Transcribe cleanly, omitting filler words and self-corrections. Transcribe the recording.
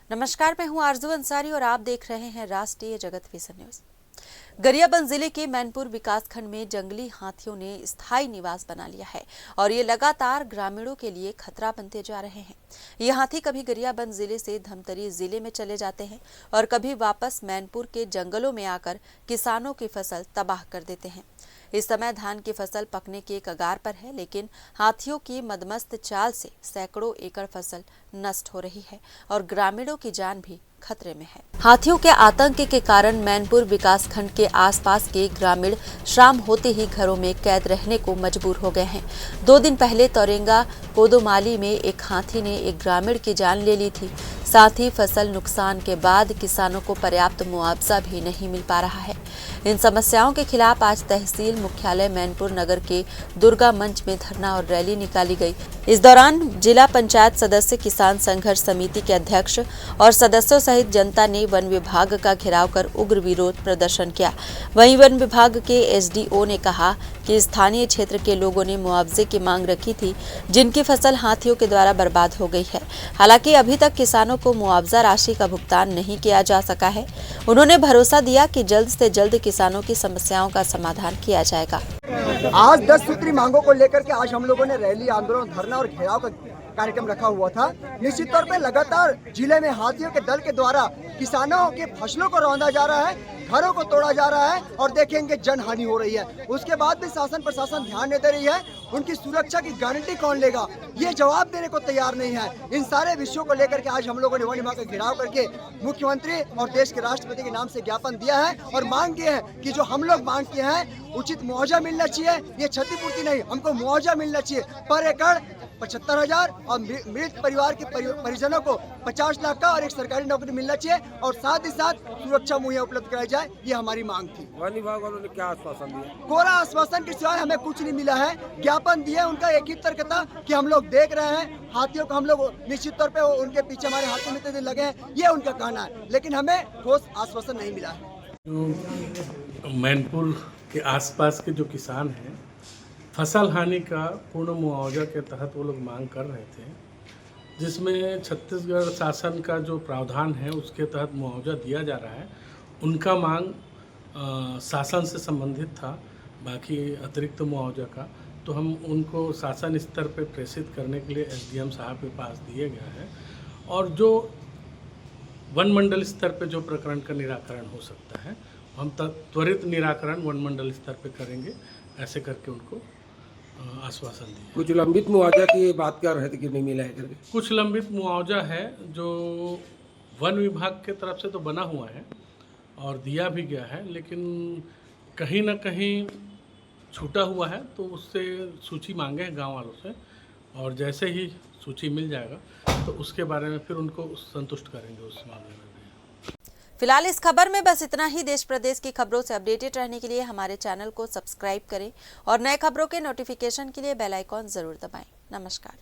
नमस्कार, मैं हूं आरजू अंसारी और आप देख रहे हैं राष्ट्रीय जगत विजन न्यूज। गरियाबंद जिले के मैनपुर विकासखंड में जंगली हाथियों ने स्थायी निवास बना लिया है और ये लगातार ग्रामीणों के लिए खतरा बनते जा रहे हैं। ये हाथी कभी गरियाबंद जिले से धमतरी जिले में चले जाते हैं और कभी वापस मैनपुर के जंगलों में आकर किसानों की फसल तबाह कर देते हैं। इस समय धान की फसल पकने के कगार पर है, लेकिन हाथियों की मदमस्त चाल से सैकड़ों एकड़ फसल नष्ट हो रही है और ग्रामीणों की जान भी खतरे में है। हाथियों के आतंक के कारण मैनपुर विकासखंड के आसपास के ग्रामीण शाम होते ही घरों में कैद रहने को मजबूर हो गए हैं। 2 दिन पहले तौरेंगा कोदोमाली में एक हाथी ने एक ग्रामीण की जान ले ली थी। साथ ही फसल नुकसान के बाद किसानों को पर्याप्त मुआवजा भी नहीं मिल पा रहा है। इन समस्याओं के खिलाफ आज तहसील मुख्यालय मैनपुर नगर के दुर्गा मंच में धरना और रैली निकाली गई। इस दौरान जिला पंचायत सदस्य, किसान संघर्ष समिति के अध्यक्ष और सदस्यों सहित जनता ने वन विभाग का घेराव कर उग्र विरोध प्रदर्शन किया। वहीं वन विभाग के एसडीओ ने कहा कि स्थानीय क्षेत्र के लोगों ने मुआवजे की मांग रखी थी, जिनकी फसल हाथियों के द्वारा बर्बाद हो गई है। हालांकि अभी तक किसानों को मुआवजा राशि का भुगतान नहीं किया जा सका है। उन्होंने भरोसा दिया कि जल्द से जल्द किसानों की समस्याओं का समाधान किया जाएगा। आज 10 सूत्री मांगों को लेकर के आज हम लोगों ने रैली, आंदोलन, धरना और घेराव का कार्यक्रम रखा हुआ था। निश्चित तौर पे लगातार जिले में हाथियों के दल के द्वारा किसानों के फसलों को रौंदा जा रहा है, घरों को तोड़ा जा रहा है और देखेंगे जन हानि हो रही है। उसके बाद भी शासन प्रशासन ध्यान नहीं दे रही है। उनकी सुरक्षा की गारंटी कौन लेगा, ये जवाब देने को तैयार नहीं है। इन सारे विषयों को लेकर के आज हम लोगों ने वन विभाग का घेराव करके मुख्यमंत्री और देश के राष्ट्रपति के नाम से ज्ञापन दिया है और मांग किए हैं कि जो हम लोग मांग किए हैं उचित मुआवजा मिलना चाहिए। ये क्षतिपूर्ति नहीं, हमको मुआवजा मिलना चाहिए। पर एकड़ 75,000 और मृत परिवार के परिजनों को 50 लाख का और एक सरकारी नौकरी मिलना चाहिए और साथ ही साथ सुरक्षा मुहैया उपलब्ध कराई जाए, ये हमारी मांग थी। वन विभाग वालों ने क्या आश्वासन दिया? कोरा आश्वासन के सिवाय हमें कुछ नहीं मिला है। ज्ञापन दिए, उनका एक ही तर्क था कि हम लोग देख रहे हैं हाथियों को, हम लोग निश्चित तौर पे उनके पीछे हमारे हाथों में इतने लगे हैं, ये उनका कहना है, लेकिन हमें ठोस आश्वासन नहीं मिला है। मैनपुर के आसपास के जो किसान हैं, फसल हानि का पूर्ण मुआवजा के तहत वो लोग मांग कर रहे थे, जिसमें छत्तीसगढ़ शासन का जो प्रावधान है उसके तहत मुआवजा दिया जा रहा है। उनका मांग शासन से संबंधित था, बाकी अतिरिक्त मुआवजा का तो हम उनको शासन स्तर पर प्रेषित करने के लिए एसडीएम साहब के पास दिए गया है और जो वन मंडल स्तर पर जो प्रकरण का निराकरण हो सकता है हम त्वरित निराकरण वन मंडल स्तर पर करेंगे, ऐसे करके उनको आश्वासन दिया। कुछ लंबित मुआवजा की बात कर रहे थे कि नहीं मिला है करके? कुछ लंबित मुआवजा है जो वन विभाग के तरफ से तो बना हुआ है और दिया भी गया है, लेकिन कहीं ना कहीं छूटा हुआ है, तो उससे सूची मांगे हैं गांव वालों से और जैसे ही सूची मिल जाएगा तो उसके बारे में फिर उनको संतुष्ट करेंगे उस मामले में। फिलहाल इस खबर में बस इतना ही। देश प्रदेश की खबरों से अपडेटेड रहने के लिए हमारे चैनल को सब्सक्राइब करें और नए खबरों के नोटिफिकेशन के लिए बेल आइकॉन जरूर दबाएं। नमस्कार।